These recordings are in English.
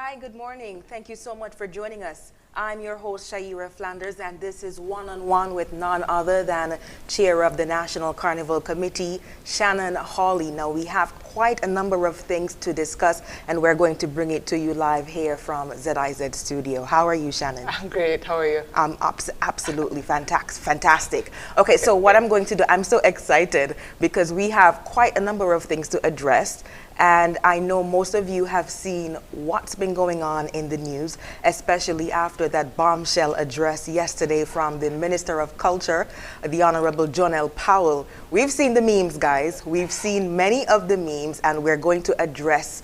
Hi, good morning. Thank you so much for joining us. I'm your host, Shaira Flanders, and this is One on One with none other than Chair of the National Carnival Committee, Shannon Hawley. Now, we have quite a number of things to discuss, and we're going to bring it to you live here from ZIZ Studio. How are you, Shannon? I'm great. How are you? I'm absolutely fantastic. Okay, so what I'm going to do, I'm so excited because we have quite a number of things to address. And I know most of you have seen what's been going on in the news, especially after that bombshell address yesterday from the Minister of Culture, the Honorable Jonelle Powell. We've seen the memes, guys. We've seen many of the memes, and we're going to address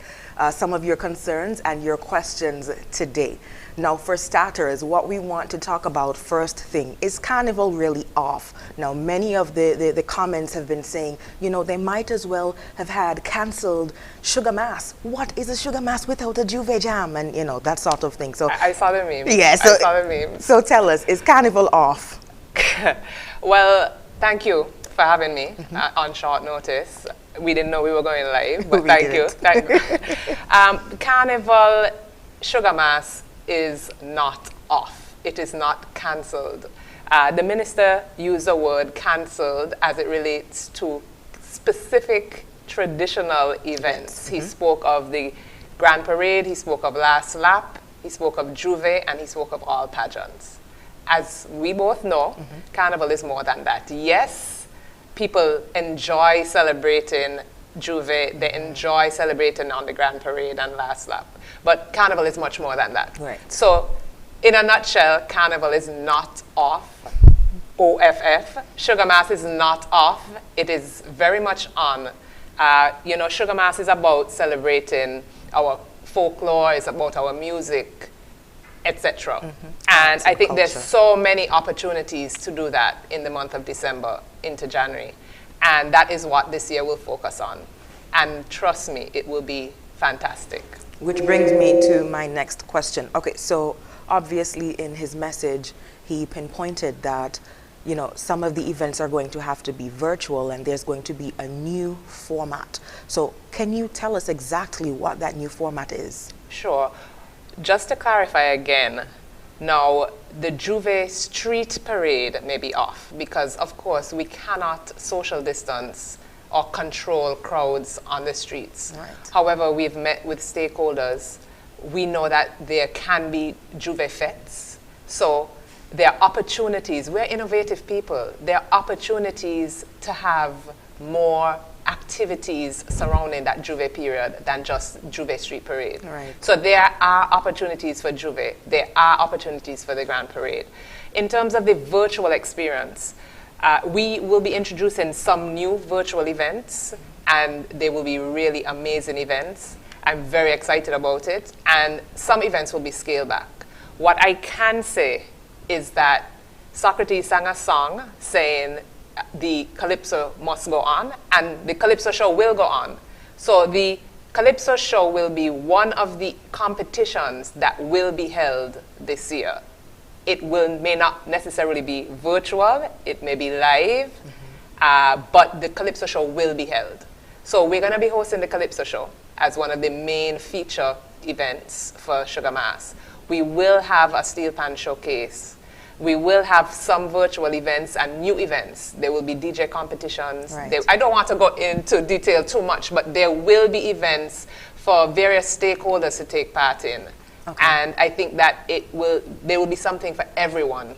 some of your concerns and your questions today. Now, for starters, what we want to talk about first thing, is Carnival really off? Now, many of the comments have been saying, you know, they might as well have had cancelled Sugar Mass. What is a Sugar Mass without a Juve Jam? And, you know, that sort of thing. So I saw the memes. Yeah, I saw the memes. So tell us, is Carnival off? Well, thank you for having me on short notice. We didn't know we were going live, but thank you. Thank you. Carnival Sugar Mass is not off. It is not cancelled. The minister used the word cancelled as it relates to specific traditional events. He spoke of the Grand Parade, he spoke of Last Lap, he spoke of Juve, and he spoke of all pageants. As we both know, Carnival is more than that. Yes, people enjoy celebrating Juve, they enjoy celebrating on the Grand Parade and Last Lap. But Carnival is much more than that. Right. So, in a nutshell, Carnival is not off. OFF. Sugar Mass is not off. It is very much on. You know, Sugar Mass is about celebrating our folklore, it's about our music, etc. And I think there's so many opportunities to do that in the month of December into January. And that is what this year will focus on. And trust me, it will be fantastic. Which brings me to my next question. Okay, so obviously in his message, he pinpointed that, you know, some of the events are going to have to be virtual and there's going to be a new format. So can you tell us exactly what that new format is? Sure. Just to clarify again, now the Juve Street Parade may be off because, of course, we cannot social distance or control crowds on the streets. Right. However, we've met with stakeholders. We know that there can be Juve fetes. So there are opportunities. We're innovative people. There are opportunities to have more activities surrounding that Juve period than just Juve Street Parade. Right. So there are opportunities for Juve. There are opportunities for the Grand Parade. In terms of the virtual experience, we will be introducing some new virtual events, and they will be really amazing events. I'm very excited about it, and some events will be scaled back. What I can say is that Socrates sang a song saying the Calypso must go on, and the Calypso show will go on. So the Calypso show will be one of the competitions that will be held this year. It may not necessarily be virtual, it may be live, but the Calypso show will be held. So we're going to be hosting the Calypso show as one of the main feature events for Sugar Mass. We will have a steel pan showcase. We will have some virtual events and new events. There will be DJ competitions. Right. I don't want to go into detail too much, but there will be events for various stakeholders to take part in. Okay. And I think that there will be something for everyone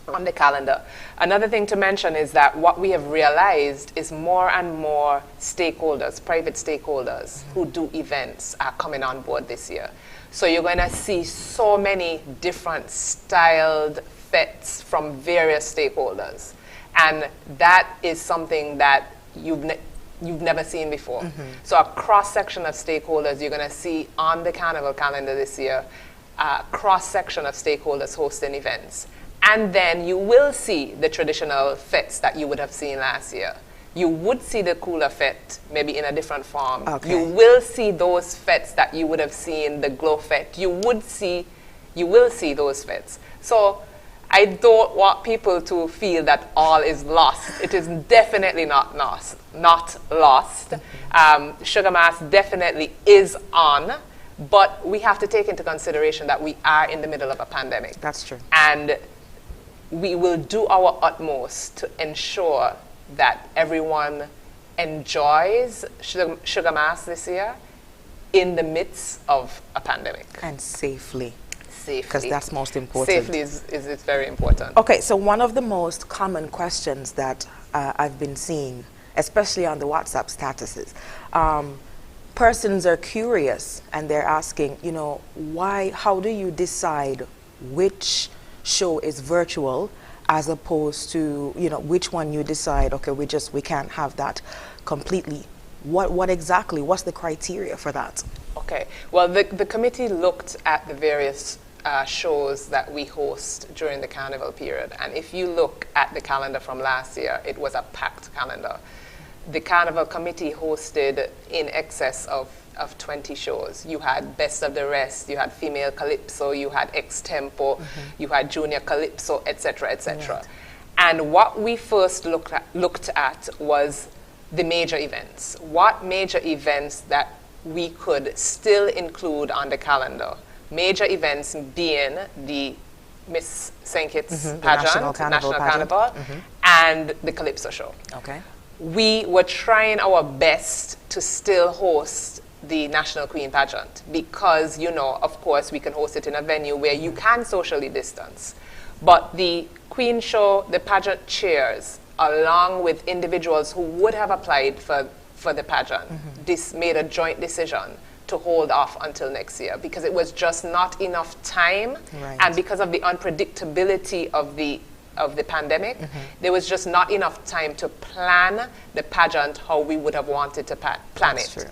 on the calendar. Another thing to mention is that what we have realized is more and more stakeholders, private stakeholders who do events are coming on board this year. So you're going to see so many different styled fetes from various stakeholders. And that is something that you've never seen before. So a cross-section of stakeholders you're going to see on the Carnival calendar this year, a cross-section of stakeholders hosting events. And then you will see the traditional fetes that you would have seen last year. You would see the cooler fete, maybe in a different form. Okay. You will see those fetes that you would have seen, the glow fete. You will see those fetes. So I don't want people to feel that all is lost. It is definitely not lost. Sugar Mass definitely is on, But we have to take into consideration that we are in the middle of a pandemic. That's true. And we will do our utmost to ensure that everyone enjoys Sugar Mass this year in the midst of a pandemic. And safely. Safely. Because that's most important. Safely is very important. Okay, so one of the most common questions that I've been seeing, especially on the WhatsApp statuses, persons are curious and they're asking, you know, how do you decide which show is virtual as opposed to, you know, which one you decide, okay, we can't have that completely. What exactly, what's the criteria for that? Okay, well, the committee looked at the various shows that we host during the carnival period. And if you look at the calendar from last year, it was a packed calendar. The carnival committee hosted in excess of 20 shows. You had Best of the Rest, you had Female Calypso, you had Extempo, you had Junior Calypso, etc., etc. Right. And what we first looked at was the major events. What major events that we could still include on the calendar? Major events being the Miss St. Kitts pageant, National Carnival, and the Calypso show. Okay. We were trying our best to still host the National Queen pageant because, you know, of course, we can host it in a venue where you can socially distance. But the Queen show, the pageant chairs, along with individuals who would have applied for the pageant, this made a joint decision to hold off until next year because it was just not enough time. Right. And because of the unpredictability of the pandemic, there was just not enough time to plan the pageant how we would have wanted to plan That's it. True.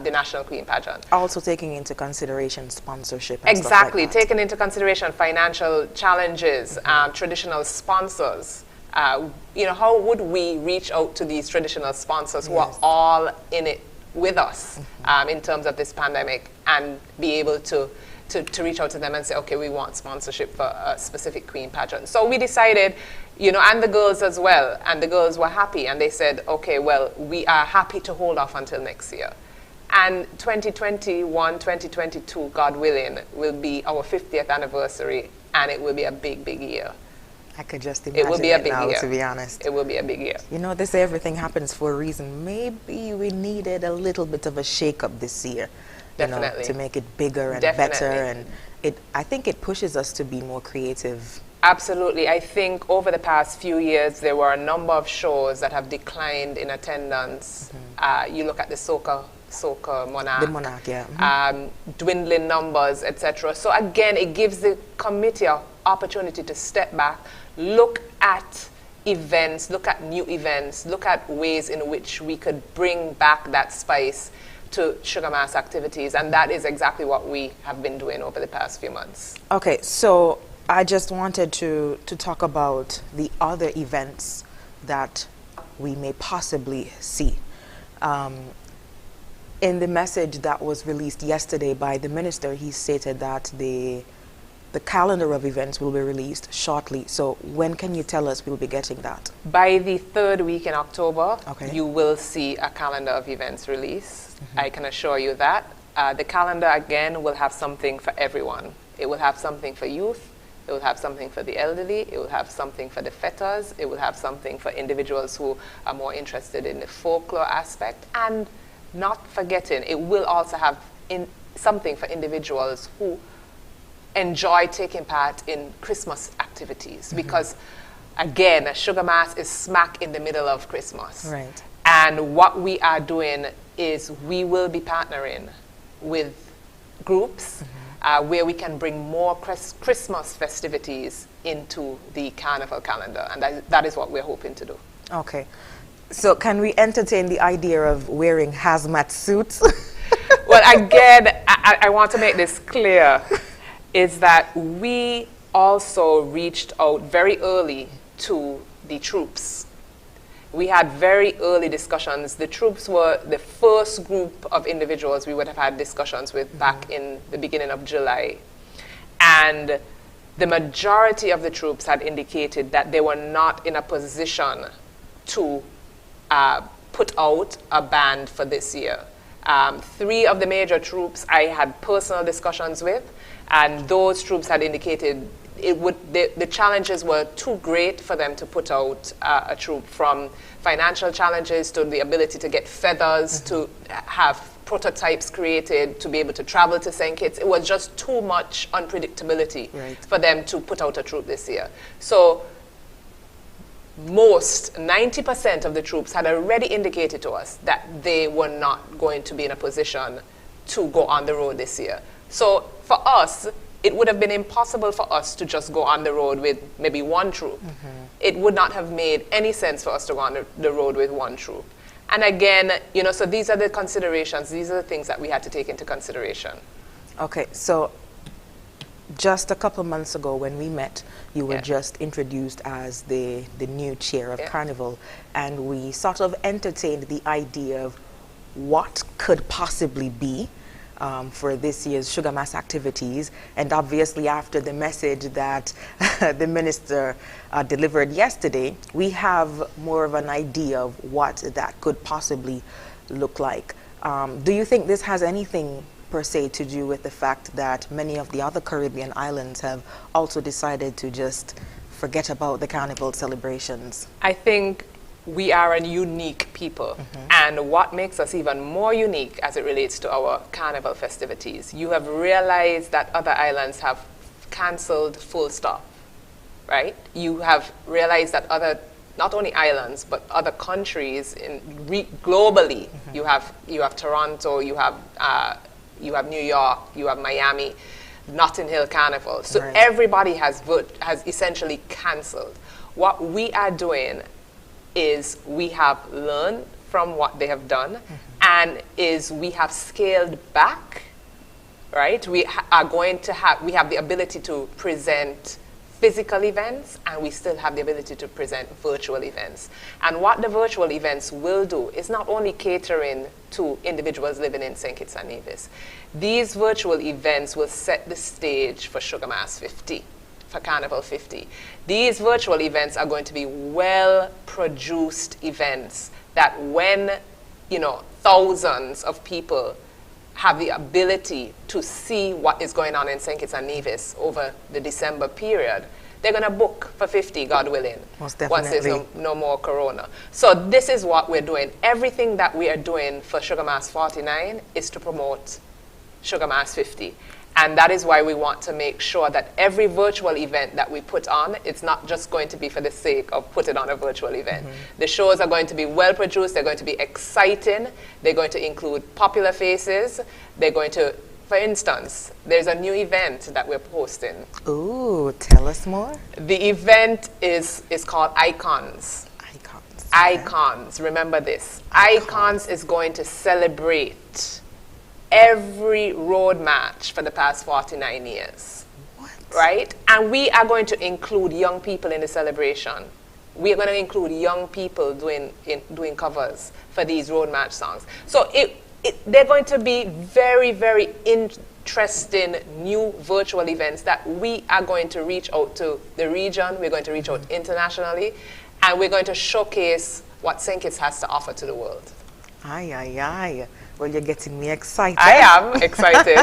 The National Queen pageant. Also taking into consideration sponsorship and exactly, stuff like that. Taking into consideration financial challenges, traditional sponsors. You know, how would we reach out to these traditional sponsors who are all in it with us in terms of this pandemic and be able to reach out to them and say, okay, we want sponsorship for a specific Queen pageant. So we decided, you know, and the girls as well, and the girls were happy, and they said, okay, well, we are happy to hold off until next year. And 2021, 2022, God willing, will be our 50th anniversary, and it will be a big, big year. I could just imagine it will be a big now, year. To be honest. It will be a big year. You know, they say everything happens for a reason. Maybe we needed a little bit of a shake-up this year. Definitely. You know, to make it bigger and Definitely. better. And I think it pushes us to be more creative. Absolutely. I think over the past few years, there were a number of shows that have declined in attendance. You look at the Soca Monarch. The Monarch, yeah. Dwindling numbers, etc. So again, it gives the committee an opportunity to step back, look at events, look at new events, look at ways in which we could bring back that spice to Sugar Mass activities, and that is exactly what we have been doing over the past few months. Okay, so I just wanted to talk about the other events that we may possibly see. In the message that was released yesterday by the minister, he stated that the calendar of events will be released shortly. So when can you tell us we'll be getting that? By the third week in October, you will see a calendar of events released. I can assure you that. The calendar, again, will have something for everyone. It will have something for youth. It will have something for the elderly. It will have something for the fetters. It will have something for individuals who are more interested in the folklore aspect. And not forgetting, it will also have something for individuals who enjoy taking part in Christmas activities. Because, again, Sugar Mass is smack in the middle of Christmas. Right. And what we are doing is we will be partnering with groups where we can bring more Christmas festivities into the carnival calendar. And that is what we're hoping to do. Okay. So can we entertain the idea of wearing hazmat suits? Well, again, I want to make this clear, is that we also reached out very early to the troops. We had very early discussions. The troops were the first group of individuals we would have had discussions with back in the beginning of July. And the majority of the troops had indicated that they were not in a position to put out a band for this year. 3 of the major troops I had personal discussions with, and those troops had indicated the challenges were too great for them to put out a troop, from financial challenges to the ability to get feathers, to have prototypes created, to be able to travel to St. Kitts. It was just too much unpredictability for them to put out a troop this year. So 90% of the troops had already indicated to us that they were not going to be in a position to go on the road this year. So for us, it would have been impossible for us to just go on the road with maybe 1 troop. It would not have made any sense for us to go on the road with 1 troop. And again, you know, so these are the considerations, these are the things that we had to take into consideration. Okay, so just a couple months ago when we met, you were just introduced as the new chair of Carnival, and we sort of entertained the idea of what could possibly be for this year's Sugar Mass activities. And obviously after the message that the minister delivered yesterday, we have more of an idea of what that could possibly look like. Do you think this has anything per se to do with the fact that many of the other Caribbean islands have also decided to just forget about the Carnival celebrations? I think we are a unique people, and what makes us even more unique as it relates to our Carnival festivities, you have realized that other islands have cancelled full stop, right? You have realized that other, not only islands, but other countries globally, you have Toronto, you have New York, you have Miami, Notting Hill Carnival. So everybody has essentially cancelled. What we are doing is we have learned from what they have done, and we have scaled back, right? We have the ability to present physical events, and we still have the ability to present virtual events. And what the virtual events will do is not only catering to individuals living in St. Kitts and Nevis. These virtual events will set the stage for Sugar Mass 50. For Carnival 50. These virtual events are going to be well-produced events that when, you know, thousands of people have the ability to see what is going on in St. Kitts and Nevis over the December period, they're going to book for 50, God willing, most definitely. once there's no more corona. So this is what we're doing. Everything that we are doing for Sugar Mass 49 is to promote Sugar Mass 50. And that is why we want to make sure that every virtual event that we put on, it's not just going to be for the sake of putting on a virtual event. The shows are going to be well produced, they're going to be exciting, they're going to include popular faces, they're going to, for instance, there's a new event that we're posting. Ooh, tell us more. The event is called Icons. Icons. Icons, remember this. Icons is going to celebrate every road match for the past 49 years. What? Right? And we are going to include young people in the celebration. We are going to include young people doing covers for these road match songs. So they're going to be very, very interesting new virtual events that we are going to reach out to the region, we're going to reach out internationally, and we're going to showcase what St. Kitts has to offer to the world. Aye, aye, aye. Well, you're getting me excited. I am excited.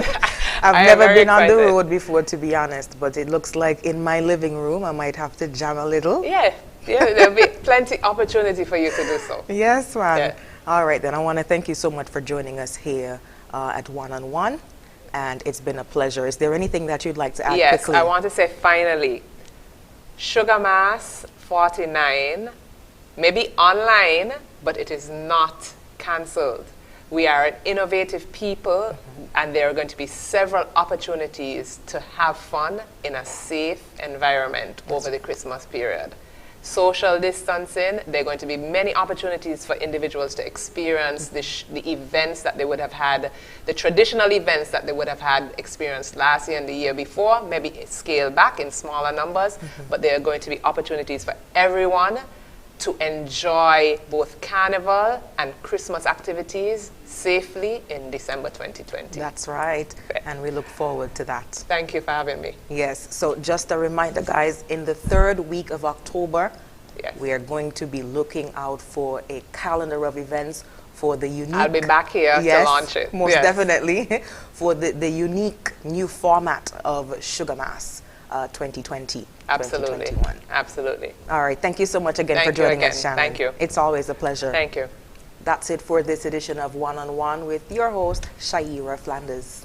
I've never been on the road before, to be honest, but it looks like in my living room I might have to jam a little. Yeah, there'll be plenty opportunity for you to do so. Yes, ma'am. Yeah. All right, then I want to thank you so much for joining us here at One on One, and it's been a pleasure. Is there anything that you'd like to add quickly? Yes, I want to say finally, Sugar Mass 49 may be online, but it is not cancelled. We are an innovative people, and there are going to be several opportunities to have fun in a safe environment over the Christmas period. Social distancing, there are going to be many opportunities for individuals to experience the events that they would have had, the traditional events that they would have had experienced last year and the year before, maybe scale back in smaller numbers, but there are going to be opportunities for everyone to enjoy both Carnival and Christmas activities safely in December 2020. That's right, and we look forward to that. Thank you for having me. Yes, so just a reminder, guys, in the 3rd week of October, Yes. we are going to be looking out for a calendar of events for the unique... I'll be back here to launch it. Most definitely. For the unique new format of Sugar Mass 2020. Absolutely. 2021. Absolutely. All right. Thank you so much again for joining us, Shannon. Thank you. It's always a pleasure. Thank you. That's it for this edition of One on One with your host, Shaira Flanders.